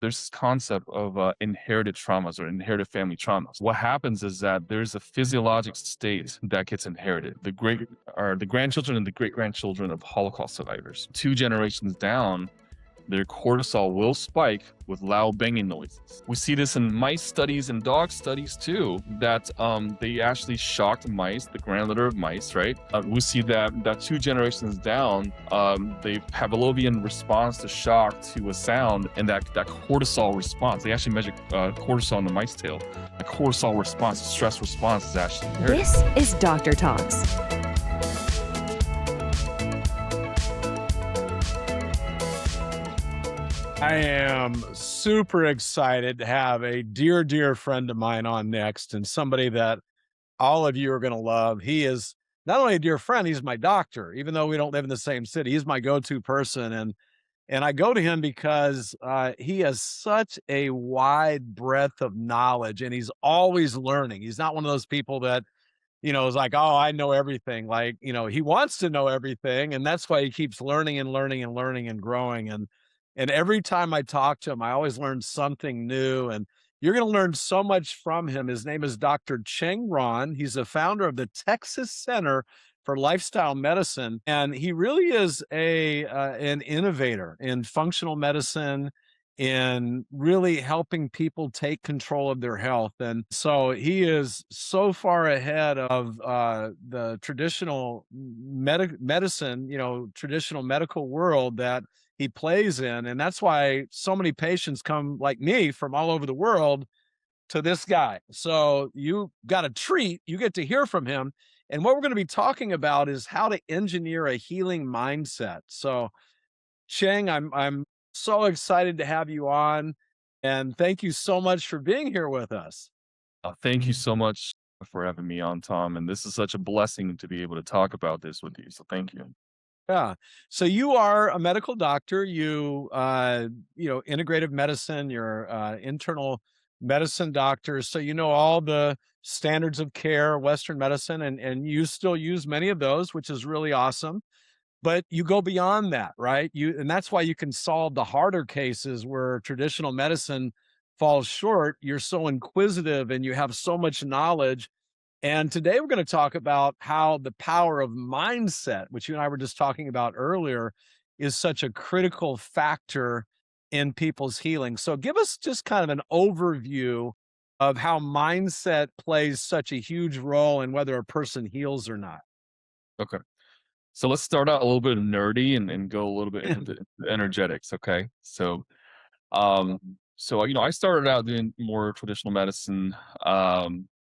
there's this concept of inherited traumas or inherited family traumas. What happens is that there's a physiologic state that gets inherited. The grandchildren and the great grandchildren of Holocaust survivors, 2 generations down, their cortisol will spike with loud banging noises. We see this in mice studies and dog studies too, that they actually shocked mice, the grandlitter of mice, right? We see that 2 generations down, the Pavlovian response to shock to a sound and that cortisol response. They actually measure cortisol in the mice tail. The cortisol response, the stress response is actually inherited. This is Doctor Talks. I am super excited to have a dear, dear friend of mine on next, and somebody that all of you are going to love. He is not only a dear friend, he's my doctor. Even though we don't live in the same city, he's my go-to person, and I go to him because he has such a wide breadth of knowledge, and he's always learning. He's not one of those people that is like, oh, I know everything. Like, he wants to know everything, and that's why he keeps learning and learning and learning and growing. And every time I talk to him, I always learn something new. And you're going to learn so much from him. His name is Dr. Cheng Ruan. He's the founder of the Texas Center for Lifestyle Medicine, and he really is an innovator in functional medicine, in really helping people take control of their health. And so he is so far ahead of the traditional medicine, traditional medical world that he plays in. And that's why so many patients come like me from all over the world to this guy. So you got a treat. You get to hear from him. And what we're going to be talking about is how to engineer a healing mindset. So Cheng, I'm so excited to have you on, and thank you so much for being here with us. Thank you so much for having me on, Tom. And this is such a blessing to be able to talk about this with you. So thank you. Yeah. So you are a medical doctor. Integrative medicine. You're internal medicine doctor. So you know all the standards of care, Western medicine, and you still use many of those, which is really awesome. But you go beyond that, right? And that's why you can solve the harder cases where traditional medicine falls short. You're so inquisitive and you have so much knowledge. And today we're going to talk about how the power of mindset, which you and I were just talking about earlier, is such a critical factor in people's healing. So give us just kind of an overview of how mindset plays such a huge role in whether a person heals or not. Okay. So let's start out a little bit nerdy and go a little bit into the energetics. Okay. I started out doing more traditional medicine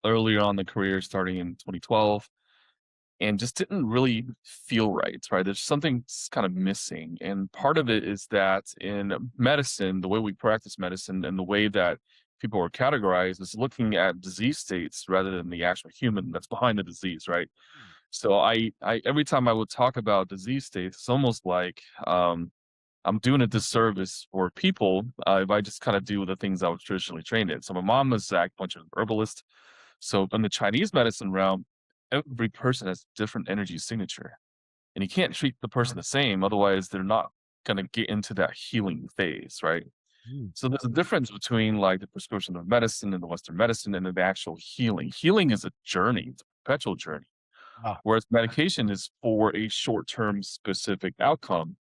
earlier on in the career, starting in 2012, and just didn't really feel right. Right. There's something kind of missing. And part of it is that in medicine, the way we practice medicine and the way that people are categorized is looking at disease states rather than the actual human that's behind the disease, right? So I every time I would talk about disease states, it's almost like I'm doing a disservice for people if I just kind of do the things I was traditionally trained in. So my mom was an acupuncture herbalist. So in the Chinese medicine realm, every person has different energy signature, and you can't treat the person the same, otherwise they're not going to get into that healing phase, right? Mm. So there's a difference between like the prescription of medicine and the Western medicine and the actual healing. Healing is a journey; it's a perpetual journey. Ah, Whereas medication is for a short-term specific outcome.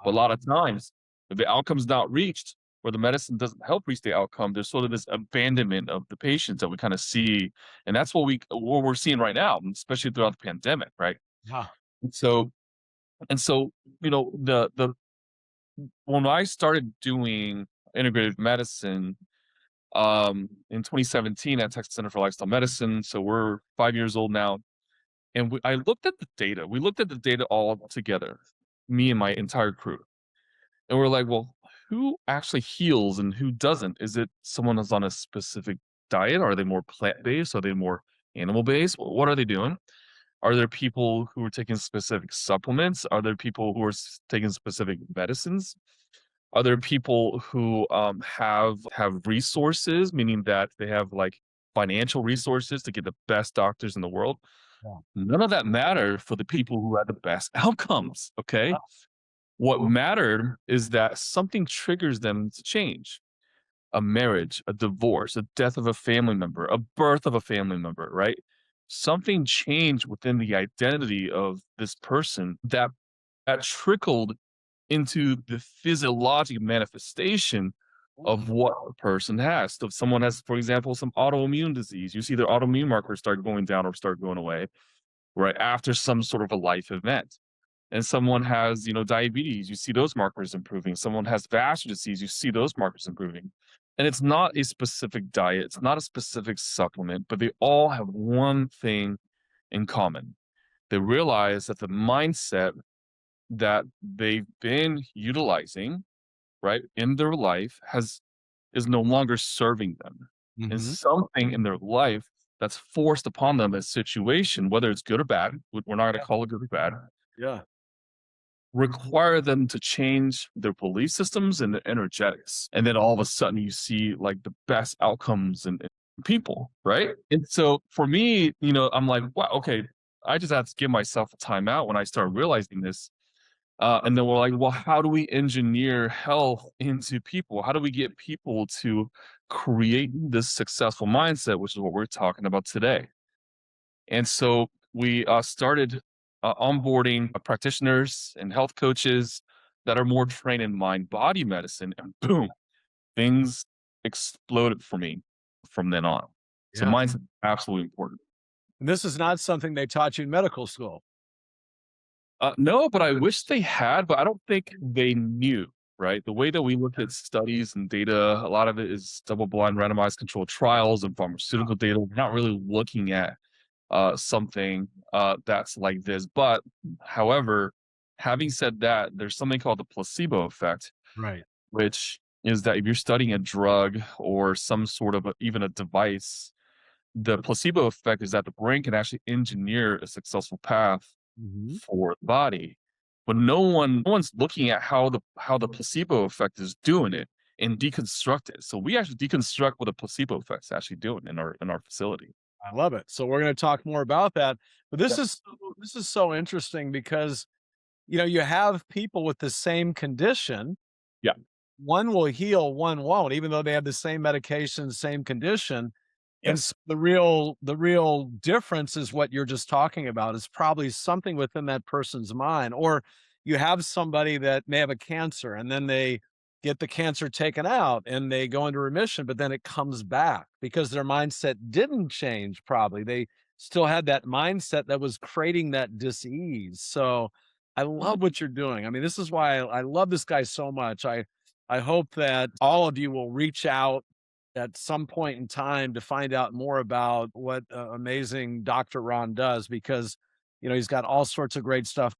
But a lot of times, if the outcome's not reached or the medicine doesn't help reach the outcome, there's sort of this abandonment of the patients that we kind of see. And that's what we're seeing right now, especially throughout the pandemic, right? ah, And so and so, the when I started doing integrative medicine in 2017 at Texas Center for Lifestyle Medicine, so we're 5 years old now. And I looked at the data. We looked at the data all together, me and my entire crew. And we're like, well, who actually heals and who doesn't? Is it someone that's on a specific diet? Are they more plant-based? Are they more animal-based? What are they doing? Are there people who are taking specific supplements? Are there people who are taking specific medicines? Are there people who have resources, meaning that they have like financial resources to get the best doctors in the world? yeah. None of that mattered for the people who had the best outcomes, okay? Ah, What mattered is that something triggers them to change. a marriage, a divorce, a death of a family member, a birth of a family member, right? Something changed within the identity of this person that trickled into the physiologic manifestation of what a person has. So if someone has, for example, some autoimmune disease, you see their autoimmune markers start going down or start going away, right, after some sort of a life event. And someone has, diabetes, you see those markers improving. Someone has vascular disease, you see those markers improving. And it's not a specific diet, it's not a specific supplement, but they all have one thing in common. They realize that the mindset that they've been utilizing, right, in their life is no longer serving them. And Mhm. something in their life that's forced upon them, a situation, whether it's good or bad, we're not gonna call it good or bad, Yeah. require them to change their belief systems and their energetics. And then all of a sudden you see like the best outcomes in people, right? And so for me, I'm like, wow, okay, I just have to give myself a timeout when I start realizing this. And then we're like, well, how do we engineer health into people? How do we get people to create this successful mindset, which is what we're talking about today? And so we started onboarding practitioners and health coaches that are more trained in mind body medicine. And boom, things exploded for me from then on. So Yeah. mindset absolutely important. And this is not something they taught you in medical school. No, but I wish they had, but I don't think they knew, right? The way that we look at studies and data, a lot of it is double blind randomized controlled trials and pharmaceutical data. We're not really looking at something that's like this. But however, having said that, there's something called the placebo effect, Right. which is that if you're studying a drug or some sort of even a device, the placebo effect is that the brain can actually engineer a successful path Mhm. for the body. But no one's looking at how the placebo effect is doing it and deconstruct it. So we actually deconstruct what the placebo effect is actually doing in our facility. I love it. So we're gonna talk more about that. But Yeah. this is so interesting because, you have people with the same condition. Yeah. One will heal, one won't, even though they have the same medication, same condition. And Yes. the real difference is what you're just talking about is probably something within that person's mind. Or you have somebody that may have a cancer and then they get the cancer taken out and they go into remission, but then it comes back because their mindset didn't change, probably. They still had that mindset that was creating that disease. So I Mhm. love what you're doing. I mean, this is why I love this guy so much. I hope that all of you will reach out at some point in time to find out more about what amazing Dr. Ron does because he's got all sorts of great stuff.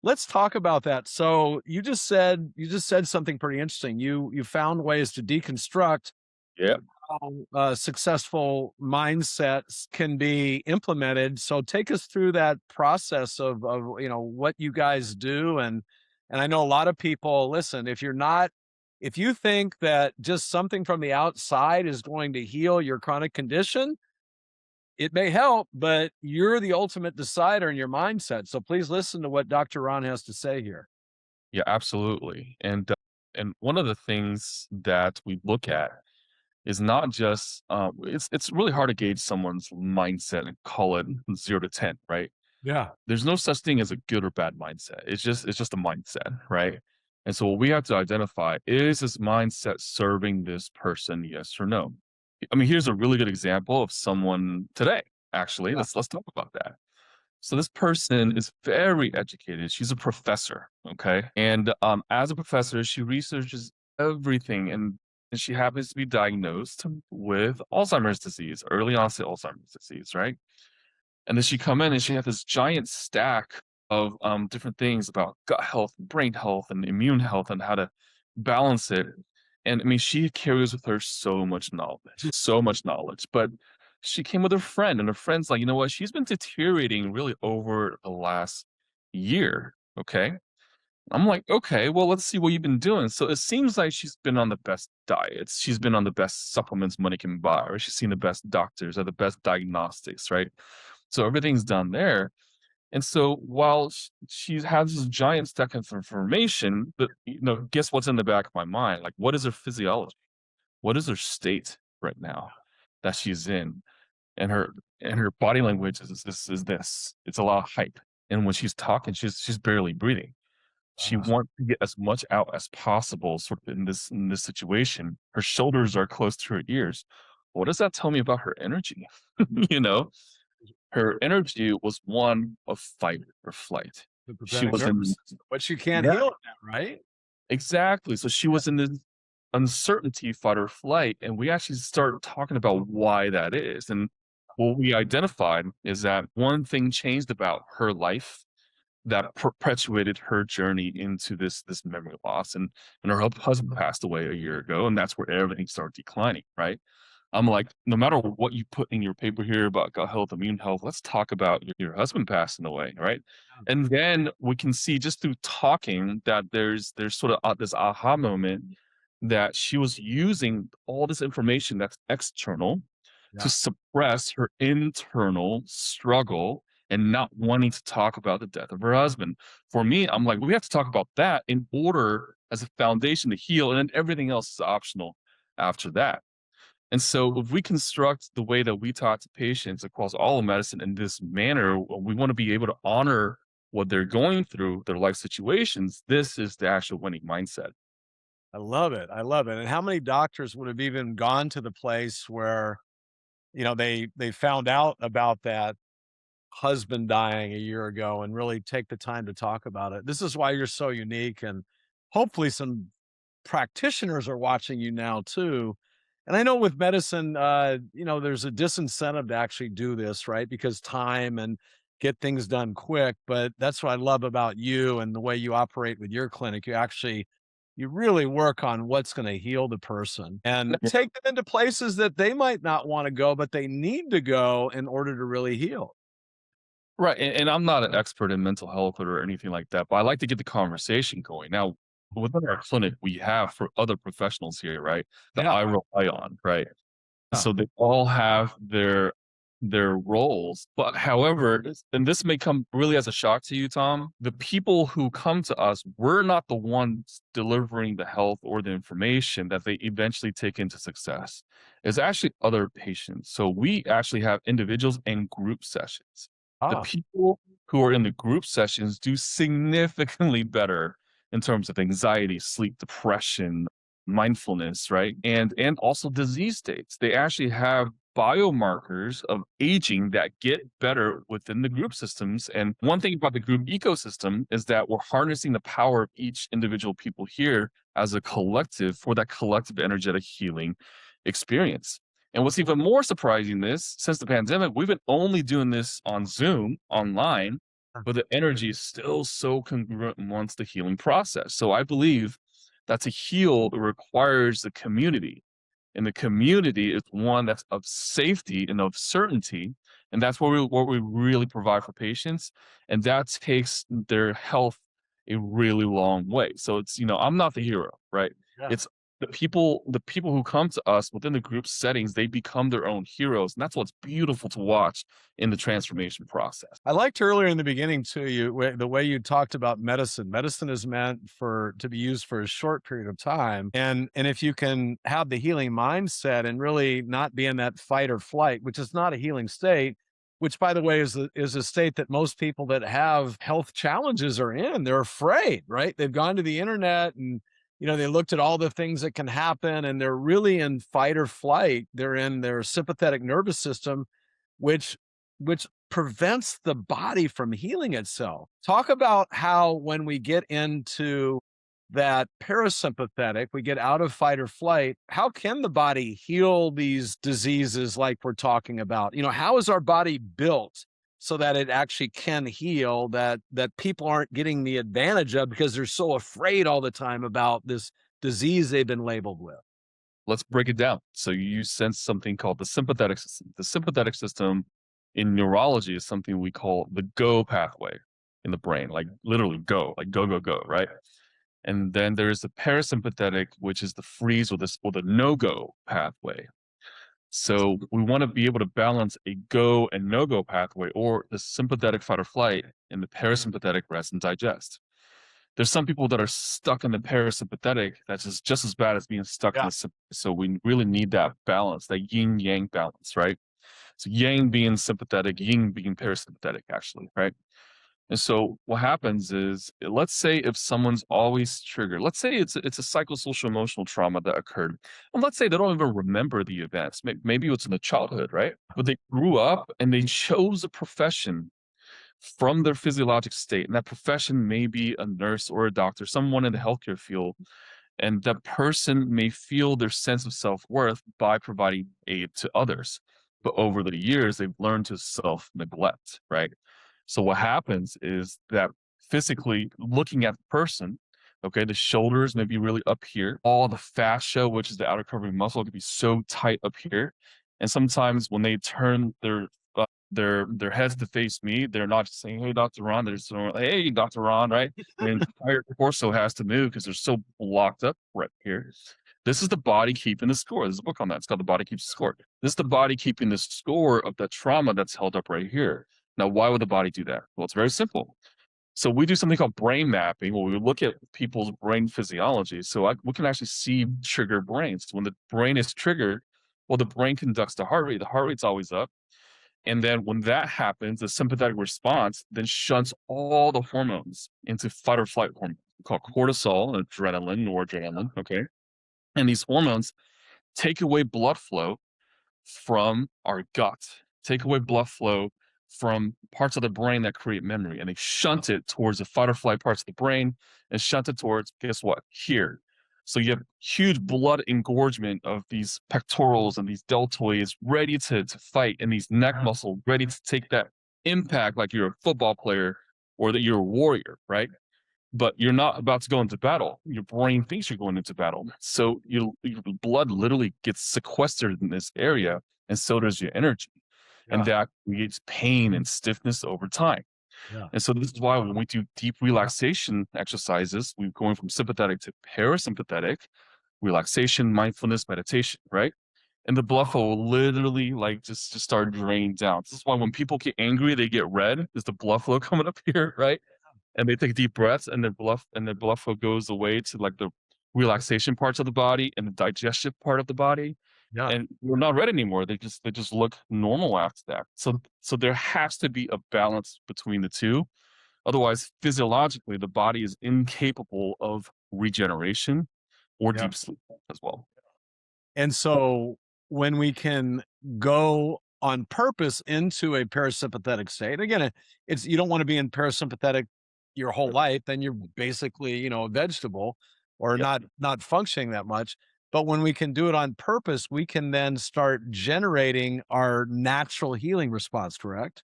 Let's talk about that. So you just said something pretty interesting. You found ways to deconstruct Yeah. how successful mindsets can be implemented. So take us through that process of what you guys do. And I know a lot of people listen, if you think that just something from the outside is going to heal your chronic condition, it may help, but you're the ultimate decider in your mindset. So please listen to what Dr. Ron has to say here. Yeah, absolutely. And one of the things that we look at is not just it's really hard to gauge someone's mindset and call it 0 to 10, right? Yeah. There's no such thing as a good or bad mindset. It's just a mindset, right? And so what we have to identify is this mindset serving this person, yes or no? I mean, here's a really good example of someone today, actually. Yeah. Let's talk about that. So this person is very educated. She's a professor, okay? And as a professor, she researches everything and she happens to be diagnosed with Alzheimer's disease, early onset Alzheimer's disease, right? And then she come in and she had this giant stack of different things about gut health, brain health, and immune health, and how to balance it. And I mean, she carries with her so much knowledge. But she came with her friend, and her friend's like, you know what? She's been deteriorating really over the last year. Okay. I'm like, okay, well, let's see what you've been doing. So it seems like she's been on the best diets. She's been on the best supplements money can buy, or she's seen the best doctors or the best diagnostics, right? So everything's done there. And so while she has this giant stack of information, but guess what's in the back of my mind? Like, what is her physiology? what is her state right now that she's in? And her body language is this. It's a lot of hype. And when she's talking, she's barely breathing. She Ah, wants to get as much out as possible sort of in this situation. Her shoulders are close to her ears. What does that tell me about her energy? You know, her energy was one of fight or flight. the She pathetic was nervous in system, which you can't Yeah, heal it now, right? exactly. So she Yeah. was in this uncertainty, fight or flight, and we actually started talking about why that is. And what we identified is that one thing changed about her life that perpetuated her journey into this memory loss. And her husband passed away a year ago, and that's where everything started declining, right? I'm like, no matter what you put in your paper here about gut health, immune health, let's talk about your husband passing away, right? And then we can see just through talking that there's sort of this aha moment that she was using all this information that's external to Yeah. suppress her internal struggle and not wanting to talk about the death of her husband. For me, I'm like, we have to talk about that in order as a foundation to heal, and then everything else is optional after that. And so, if we construct the way that we talk to patients across all of medicine in this manner, we want to be able to honor what they're going through, their life situations. This is the actual winning mindset. I love it. I love it. And how many doctors would have even gone to the place where, they found out about that husband dying a year ago and really take the time to talk about it? This is why you're so unique, and hopefully some practitioners are watching you now too. And I know with medicine, there's a disincentive to actually do this, right? Because time and get things done quick. But that's what I love about you and the way you operate with your clinic. You really work on what's going to heal the person and take them into places that they might not want to go, but they need to go in order to really heal. Right, and I'm not an expert in mental health or anything like that, but I like to get the conversation going. Now, within our clinic, we have for other professionals here, right, that Yeah. I rely on, right? Yeah. So they all have their roles, but however, and this may come really as a shock to you, Tom, the people who come to us, we're not the ones delivering the health or the information that they eventually take into success. It's actually other patients. So we actually have individuals and group sessions. The Ah, people who are in the group sessions do significantly better in terms of anxiety, sleep, depression, mindfulness, right? And also disease states. They actually have biomarkers of aging that get better within the group systems. And one thing about the group ecosystem is that we're harnessing the power of each individual people here as a collective for that collective energetic healing experience. And what's even more surprising is since the pandemic, we've been only doing this on Zoom online, but the energy is still so congruent amongst the healing process. So I believe that to heal, it requires the community. And the community is one that's of safety and of certainty. And that's what we really provide for patients. And that takes their health a really long way. So I'm not the hero, right? yeah. It's the people who come to us within the group settings, they become their own heroes. And that's what's beautiful to watch in the transformation process. I liked earlier in the beginning too, the way you talked about medicine. Medicine is meant to be used for a short period of time, and if you can have the healing mindset and really not be in that fight or flight, which is not a healing state, which by the way is a state that most people that have health challenges are in. They're afraid, right? They've gone to the internet and they looked at all the things that can happen, and they're really in fight or flight. They're in their sympathetic nervous system, which which prevents the body from healing itself. Talk about how when we get into that parasympathetic, we get out of fight or flight, how can the body heal these diseases like we're talking about? How is our body built so that it actually can heal, that people aren't getting the advantage of because they're so afraid all the time about this disease they've been labeled with? Let's break it down. So you sense something called the sympathetic system. The sympathetic system in neurology is something we call the go pathway in the brain, like literally go, like go, go, go, right? And then there's the parasympathetic, which is the freeze or the no-go pathway. So we want to be able to balance a go and no-go pathway, or the sympathetic fight or flight and the parasympathetic rest and digest. There's some people that are stuck in the parasympathetic that's just as bad as being stuck in Yeah. the so we really need that balance, that yin yang balance, right? So yang being sympathetic, yin being parasympathetic, actually, right? And so what happens is, let's say if someone's always triggered, let's say it's a psychosocial emotional trauma that occurred, and let's say they don't even remember the events. Maybe it's in the childhood, right? But they grew up and they chose a profession from their physiologic state, and that profession may be a nurse or a doctor, someone in the healthcare field, and that person may feel their sense of self-worth by providing aid to others. But over the years, they've learned to self-neglect, right? So what happens is that physically looking at the person, okay, the shoulders may be really up here. All the fascia, which is the outer covering muscle, could be so tight up here. And sometimes when they turn their heads to face me, they're not just saying, "Hey, Dr. Ron," they're just saying, "Hey, Dr. Ron," right? The entire torso has to move because they're so blocked up right here. This is the body keeping the score. There's a book on that. It's called The Body Keeps the Score. This is the body keeping the score of the trauma that's held up right here. Now, why would the body do that? Well, it's very simple. So we do something called brain mapping, where we look at people's brain physiology. So we can actually see trigger brains. When the brain is triggered, well, the brain conducts the heart rate. The heart rate's always up. And then when that happens, the sympathetic response then shunts all the hormones into fight or flight hormones called cortisol and adrenaline, noradrenaline. Okay. And these hormones take away blood flow from our gut, take away blood flow from parts of the brain that create memory, and they shunt it towards the fight or flight parts of the brain and shunt it towards, guess what? Here. So you have huge blood engorgement of these pectorals and these deltoids ready to fight, and these neck muscles ready to take that impact like you're a football player or that you're a warrior, right? But you're not about to go into battle. Your brain thinks you're going into battle. So your blood literally gets sequestered in this area, and so does your energy. And Yeah. that creates pain and stiffness over time. Yeah. And so this is why when we do deep relaxation exercises, we're going from sympathetic to parasympathetic, relaxation, mindfulness, meditation, right? And the blood flow will literally like just start draining down. This is why when people get angry, they get red. Is the blood flow coming up here, right? And they take deep breaths, and their blood flow goes away to like the relaxation parts of the body and the digestive part of the body, Yeah. and we're not red anymore. They just look normal after that. So there has to be a balance between the two. Otherwise, physiologically, the body is incapable of regeneration or Yeah. deep sleep as well. And so when we can go on purpose into a parasympathetic state, again, it's you don't want to be in parasympathetic your whole life, then you're basically, a vegetable or Yep. not functioning that much. But when we can do it on purpose, we can then start generating our natural healing response, correct?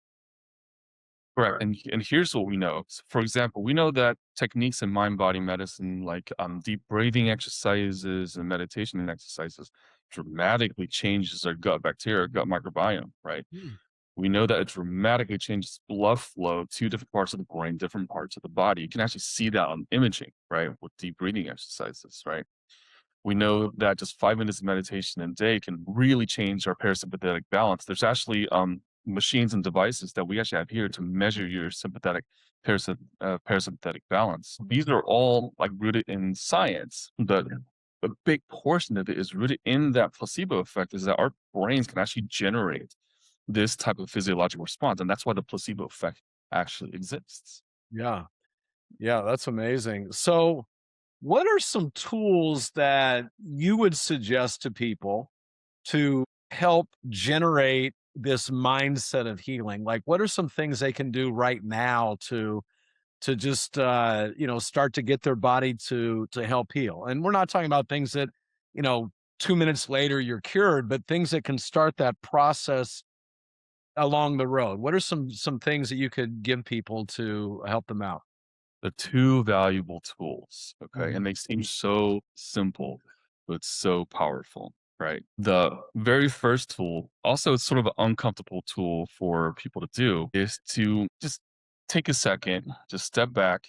Correct. And here's what we know. For example, we know that techniques in mind body medicine, like deep breathing exercises and meditation exercises, dramatically changes our gut bacteria, gut microbiome. Right. Mm. We know that it dramatically changes blood flow to different parts of the brain, different parts of the body. You can actually see that on imaging, right, with deep breathing exercises. Right. We know that just 5 minutes of meditation a day can really change our parasympathetic balance. There's actually machines and devices that we actually have here to measure your parasympathetic balance. These are all like rooted in science, but a big portion of it is rooted in that placebo effect. Is that our brains can actually generate this type of physiological response, and that's why the placebo effect actually exists. Yeah. Yeah, that's amazing. So, what are some tools that you would suggest to people to help generate this mindset of healing? Like, what are some things they can do right now to just start to get their body to help heal? And we're not talking about things that, you know, 2 minutes later you're cured, but things that can start that process along the road. What are some things that you could give people to help them out? The two valuable tools, okay? Mhm. And they seem so simple, but so powerful, right? The very first tool, also it's sort of an uncomfortable tool for people to do, is to just take a second, just step back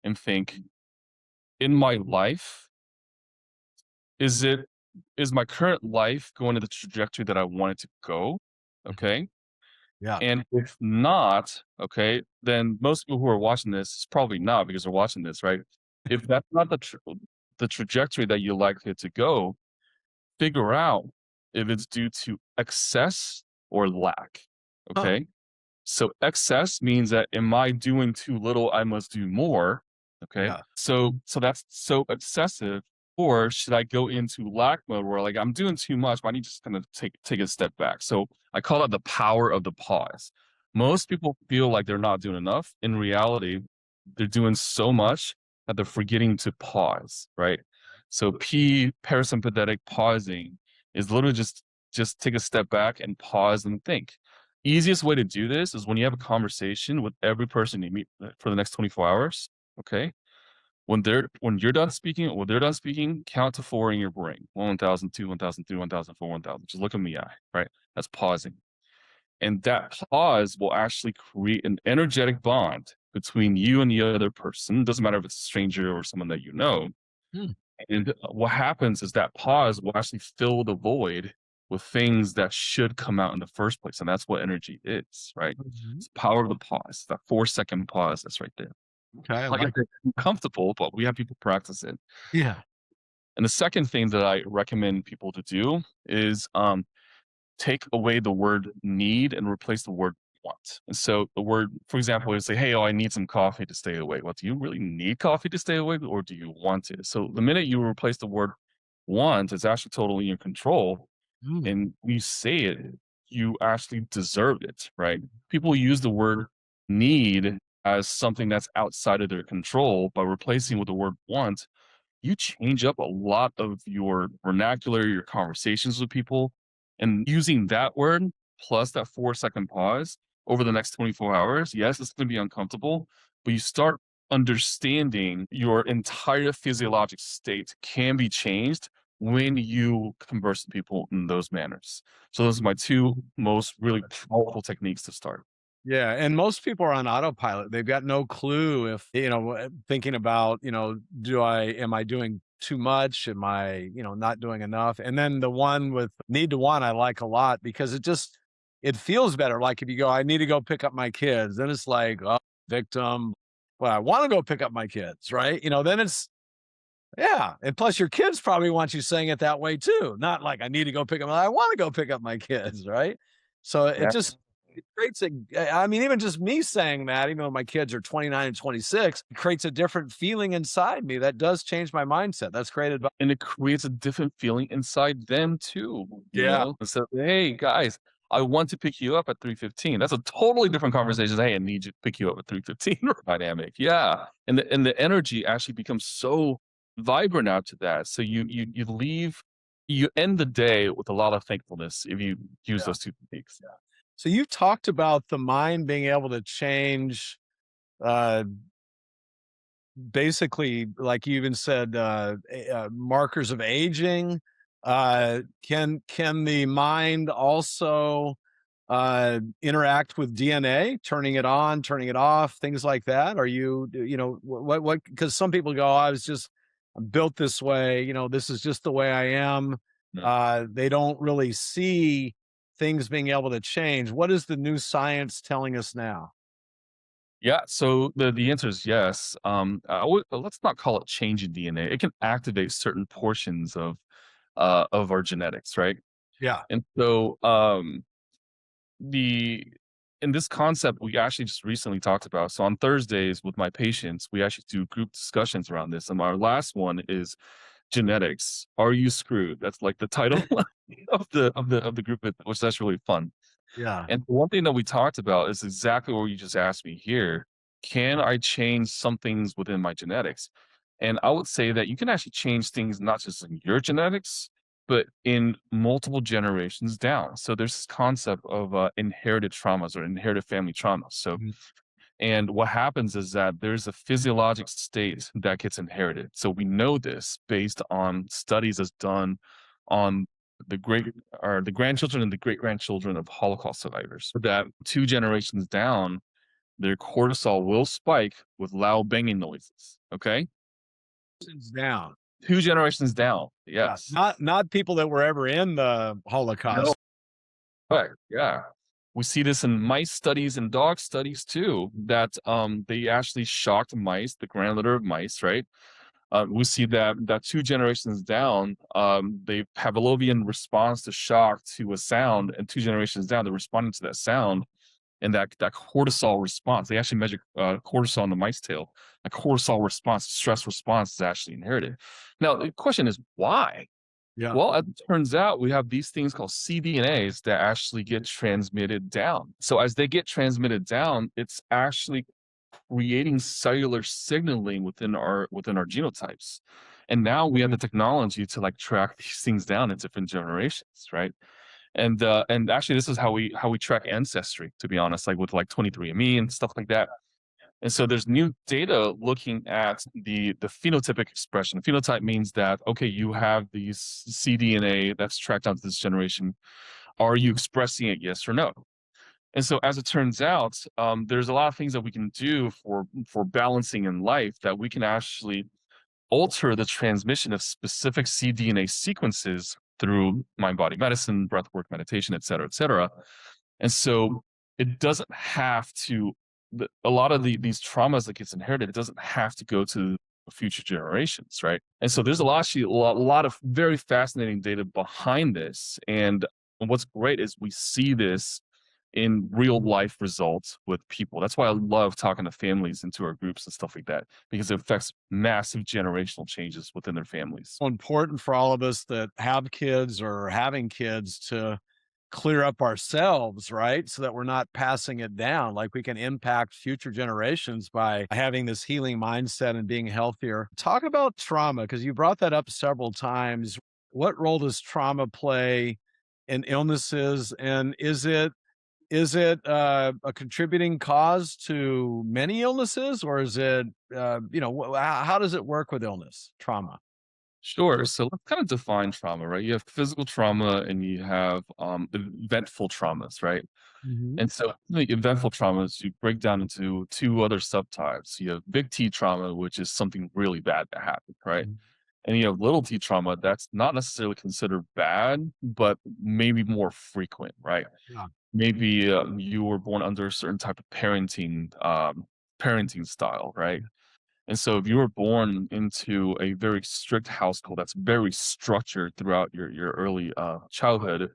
and think, in my life, is it is my current life going to the trajectory that I want it to go? Mhm. Okay. Yeah. And if not, okay, then most people who are watching this is probably not because they're watching this, right? If that's not the trajectory that you like it to go, figure out if it's due to excess or lack, Huh. okay? So excess means that am I doing too little, I must do more, okay? Yeah. So that's so excessive, or should I go into lack mode where like I'm doing too much, but I need to just kind of take a step back. So I call it the power of the pause. Most people feel like they're not doing enough. In reality, they're doing so much that they're forgetting to pause, right? So parasympathetic pausing is literally just take a step back and pause and think. Easiest way to do this is when you have a conversation with every person you meet for the next 24 hours, okay? When you're done speaking, when they're done speaking, count to 4 in your brain. 1,000, 2, 1,000, 3, 1,000, 4, 1,000. Just look in the eye, right? That's pausing. And that pause will actually create an energetic bond between you and the other person. Doesn't matter if it's a stranger or someone that you know. Hmm. And what happens is that pause will actually fill the void with things that should come out in the first place. And that's what energy is, right? Mhm. It's the power of the pause, that 4-second pause that's right there. Okay, I Like I like said, it's uncomfortable, but we have people practice it. Yeah. And the second thing that I recommend people to do is take away the word need and replace the word want. And so the word, for example, is say, hey, oh, I need some coffee to stay awake. Well, do you really need coffee to stay awake or do you want it? So the minute you replace the word want, it's actually totally in control. Mm. And when you say it, you actually deserve it, right? People use the word need as something that's outside of their control. By replacing with the word want, you change up a lot of your vernacular, your conversations with people, and using that word plus that 4-second pause over the next 24 hours. Yes, it's going to be uncomfortable, but you start understanding your entire physiologic state can be changed when you converse with people in those manners. So those are my two most really powerful techniques to start. Yeah, and most people are on autopilot. They've got no clue if, thinking about, am I doing too much? Am I, not doing enough? And then the one with need to want, I like a lot because it feels better. Like if you go, I need to go pick up my kids, then it's like, oh, victim. Well, I want to go pick up my kids, right? Then yeah, and plus your kids probably want you saying it that way too, not like, "I need to go pick up I wanna go pick up my kids," right? So Yeah. it creates I mean, even just me saying that, even though my kids are 29 and 26, it creates a different feeling inside me that does change my mindset. That's great advice. And it creates a different feeling inside them too, you Yeah. know? So, "Hey, guys, I want to pick you up at 3:15." That's a totally different conversation. "Hey, I need you to pick you up at 3:15." Dynamic, yeah. And the energy actually becomes so vibrant after that. So you end the day with a lot of thankfulness if you use Yeah. those 2 techniques. So you talked about the mind being able to change, uh basically, like you even said, markers of aging. Can the mind also interact with DNA, turning it on, turning it off, things like that? Are you, what? Because some people go, I'm built this way. This is just the way I am. Mm. They don't really see things being able to change. What is the new science telling us now? Yeah, so the answer is yes. Let's not call it change in DNA. It can activate certain portions of our genetics, right? Yeah, And so, the in this concept, we actually just recently talked about. So on Thursdays with my patients, we actually do group discussions around this. And our last one is genetics. Are you screwed? That's like the title of the group, which that's really fun. yeah. And one thing that we talked about is exactly what you just asked me here. Can I change some things within my genetics? And I would say that you can actually change things not just in your genetics, but in multiple generations down. So there's this concept of inherited traumas or inherited family traumas. So Mhm. and what happens is that there's a physiologic state that gets inherited. So we know this based on studies that's done on the great or the grandchildren and the great grandchildren of Holocaust survivors. That 2 generations down, their cortisol will spike with loud banging noises. Okay. Hands down. 2 generations down. Yeah, Yes. not people that were ever in the No. Holocaust. Correct. Yeah. We see this in mice studies and dog studies too, that they actually shocked mice, the grand litter of mice, right? We see that two generations down, they Pavlovian response to shock to a sound, and two generations down, they're responding to that sound and that cortisol response. They actually measure cortisol in the mice tail. A cortisol response, stress response, is actually inherited. Now the question is why? Yeah. Well, it turns out we have these things called cDNAs that actually get transmitted down. So as they get transmitted down, it's actually creating cellular signaling within our genotypes. And now we have the technology to like track these things down in different generations, right? And actually this is how we track ancestry, to be honest, like with like 23andMe and stuff like that. And so there's new data looking at the phenotypic expression. Phenotype means that okay, you have these cDNA that's tracked down to this generation. Are you expressing it, yes or no? And so, as it turns out, there's a lot of things that we can do for balancing in life that we can actually alter the transmission of specific cDNA sequences through mind body medicine, breathwork, meditation, et cetera, et cetera. And so it doesn't have to, a lot of these traumas that gets inherited, it doesn't have to go to future generations, right? And so there's actually a lot of very fascinating data behind this. And what's great is we see this in real life results with people. That's why I love talking to families into our groups and stuff like that, because it affects massive generational changes within their families. Important for all of us that have kids or having kids to clear up ourselves, right? So that we're not passing it down. Like we can impact future generations by having this healing mindset and being healthier. Talk about trauma, because you brought that up several times. What role does trauma play in illnesses? And is it a contributing cause to many illnesses, or is it, how does it work with illness, trauma? Sure. So let's kind of define trauma, right? You have physical trauma and you have eventful traumas, right? Mhm. And so the eventful traumas you break down into two other subtypes. You have big T trauma, which is something really bad that happened, right? Mhm. And you have little T trauma that's not necessarily considered bad, but maybe more frequent, right? Yeah. Maybe you were born under a certain type of parenting style, right? And so if you were born into a very strict household that's very structured throughout your early childhood,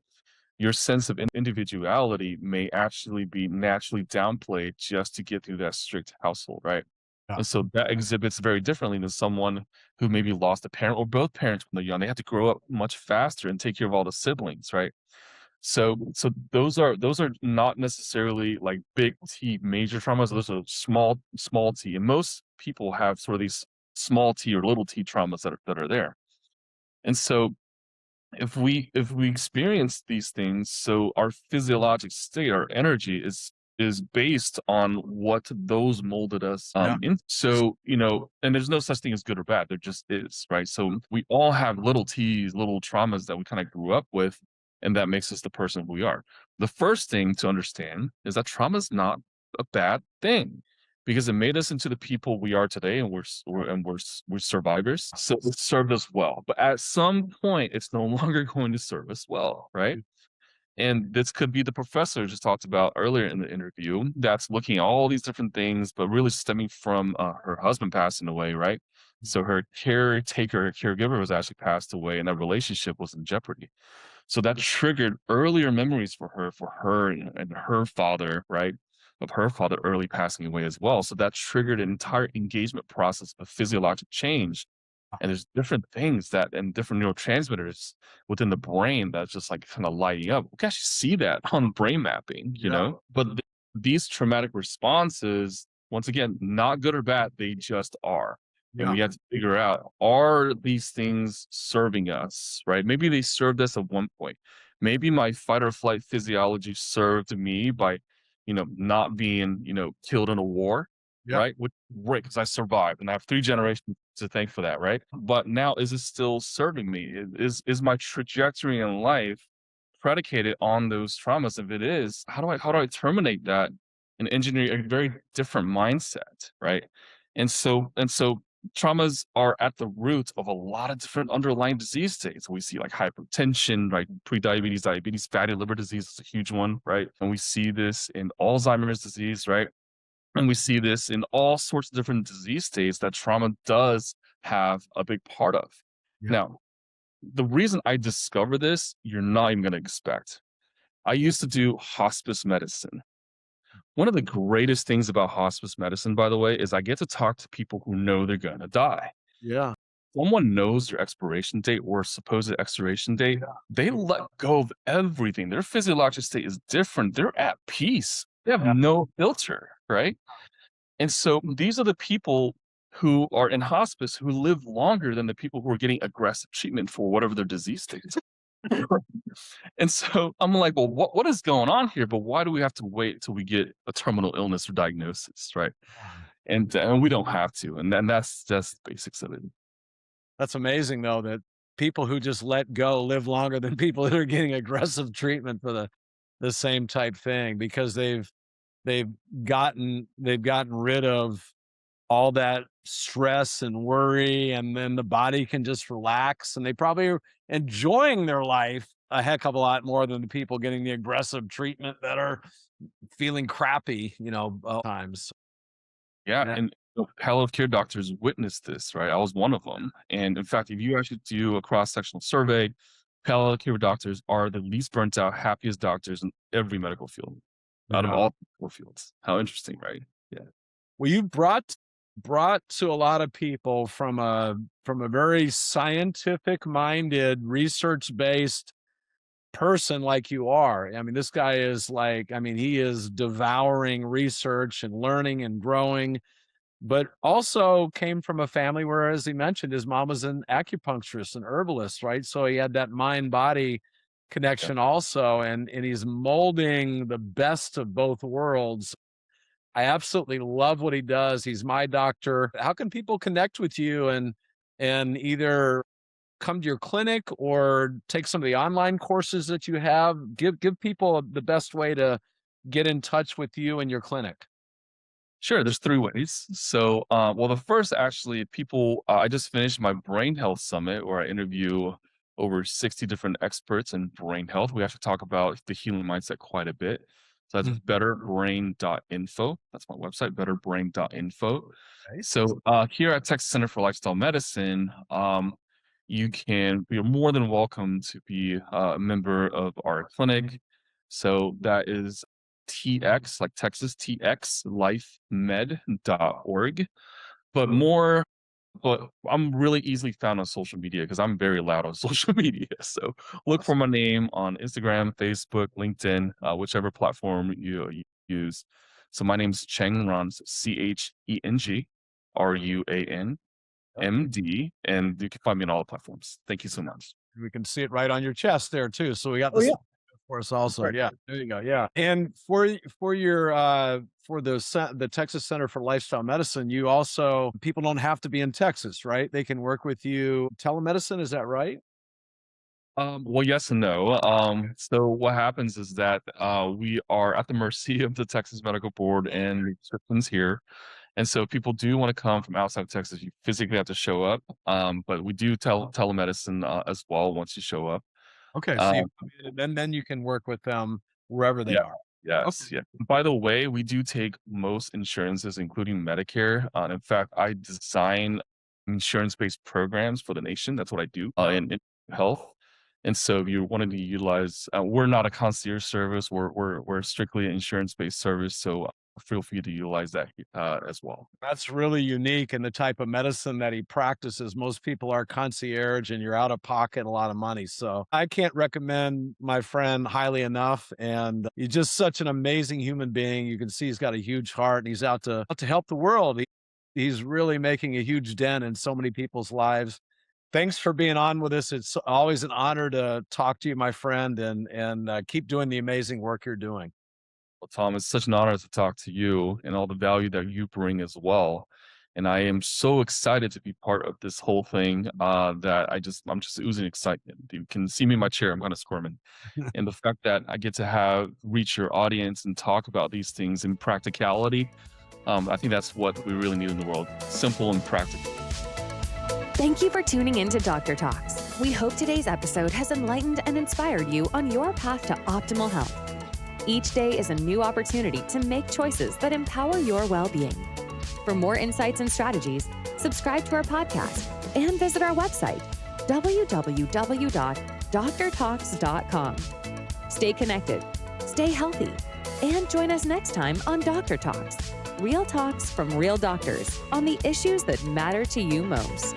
your sense of individuality may actually be naturally downplayed just to get through that strict household, right? Yeah. And so that exhibits very differently than someone who maybe lost a parent or both parents when they're young. They have to grow up much faster and take care of all the siblings, right? So those are not necessarily like big T major traumas. Those are small T, and most people have sort of these small T or little T traumas that are there. And so if we experience these things, so our physiologic state, our energy is based on what those molded us Yeah. in. So, and there's no such thing as good or bad. There just is, right? So we all have little T's, little traumas that we kind of grew up with, and that makes us the person who we are. The first thing to understand is that trauma is not a bad thing because it made us into the people we are today, and we're survivors. So it served us well, but at some point, it's no longer going to serve us well, right? And this could be the professor just talked about earlier in the interview that's looking at all these different things, but really stemming from her husband passing away, right? So her caretaker, her caregiver was actually passed away, and that relationship was in jeopardy. So that triggered earlier memories for her and her father, right? Of her father early passing away as well. So that triggered an entire engagement process of physiologic change. And there's different things that and different neurotransmitters within the brain that's just like kind of lighting up. We can actually see that on brain mapping, Yeah. but these traumatic responses, once again, not good or bad, they just are. And Yeah. we have to figure out, are these things serving us, right? Maybe they served us at one point. Maybe my fight or flight physiology served me by, not being, killed in a war, Yeah. right? Which great because I survived and I have three generations to thank for that, right? But now is it still serving me? Is my trajectory in life predicated on those traumas? If it is, how do I terminate that and engineer a very different mindset, right? And so traumas are at the root of a lot of different underlying disease states. We see like hypertension, right? Prediabetes, diabetes, fatty liver disease is a huge one, right? And we see this in Alzheimer's disease, right? And we see this in all sorts of different disease states that trauma does have a big part of. Yeah. Now, the reason I discovered this, you're not even going to expect. I used to do hospice medicine. One of the greatest things about hospice medicine, by the way, is I get to talk to people who know they're going to die. Yeah. Someone knows their expiration date or supposed expiration date, they let go of everything. Their physiological state is different. They're at peace. They have Yeah. no filter, right? And so these are the people who are in hospice who live longer than the people who are getting aggressive treatment for whatever their disease state is. And so I'm like, well, what is going on here? But why do we have to wait until we get a terminal illness or diagnosis, right? And we don't have to. And then that's just the basics of it. That's amazing though that people who just let go live longer than people that are getting aggressive treatment for the same type thing because they've gotten rid of all that stress and worry, and then the body can just relax, and they probably are enjoying their life a heck of a lot more than the people getting the aggressive treatment that are feeling crappy, times. Yeah, Yeah. and palliative care doctors witnessed this, right? I was one of them. And in fact, if you actually do a cross-sectional survey, palliative care doctors are the least burnt out, happiest doctors in every medical field, out of Yeah. all medical fields. How interesting, right? Yeah. Well, you brought to a lot of people from a very scientific minded, research based person like you are. I mean, this guy is like, I mean, he is devouring research and learning and growing, but also came from a family where, as he mentioned, his mom was an acupuncturist, an herbalist, right? So he had that mind body Yeah. connection also, and he's molding the best of both worlds. I absolutely love what he does. He's my doctor. How can people connect with you and either come to your clinic or take some of the online courses that you have? Give people the best way to get in touch with you and your clinic. Sure, there's 3 ways. So, well, the first actually, people I just finished my brain health summit where I interview over 60 different experts in brain health. We actually talk about the healing mindset quite a bit. So that's Mhm. betterbrain.info. That's my website, betterbrain.info. Nice. So, here at Texas Center for Lifestyle Medicine, you're more than welcome to be a member of our clinic. So that is TX, like Texas, txlifemed.org. But more, but I'm really easily found on social media because I'm very loud on social media. So look for Awesome. my name on Instagram, Facebook, LinkedIn, whichever platform you use. So my name's Cheng Ruan, ChengRuanMD, Yep. and you can find me on all the platforms. Thank you so much. We can see it right on your chest there too. So we got Oh this yeah, for us also. right. Yeah, there you go. Yeah. And for your for the Texas Center for Lifestyle Medicine, you also people don't have to be in Texas, right? They can work with you telemedicine, is that right? Well, yes and no. So what happens is that we are at the mercy of the Texas Medical Board and restrictions here. And so people do want to come from outside of Texas. You physically have to show up. But we do telemedicine as well once you show up. Okay, so you Um, then you can work with them wherever they yeah. are. Okay. Yes. Yeah. By the way, we do take most insurances, including Medicare. In fact, I design insurance-based programs for the nation. That's what I do in health. And so, if you wanted to utilize, we're not a concierge service. We're strictly an insurance-based service. So, feel free to utilize that as well. That's really unique in the type of medicine that he practices. Most people are concierge and you're out of pocket a lot of money. So I can't recommend my friend highly enough. And he's just such an amazing human being. You can see he's got a huge heart and he's out to help the world. He's really making a huge dent in so many people's lives. Thanks for being on with us. It's always an honor to talk to you, my friend, and keep doing the amazing work you're doing. Well, Tom, it's such an honor to talk to you and all the value that you bring as well. And I am so excited to be part of this whole thing that I'm just oozing excitement. You can see me in my chair. I'm kind of squirming. And the fact that I get to have reach your audience and talk about these things in practicality, I think that's what we really need in the world. Simple and practical. Thank you for tuning in to Doctor Talks. We hope today's episode has enlightened and inspired you on your path to optimal health. Each day is a new opportunity to make choices that empower your well-being. For more insights and strategies, subscribe to our podcast and visit our website, www.drtalks.com. Stay connected, stay healthy, and join us next time on Doctor Talks. Real talks from real doctors on the issues that matter to you most.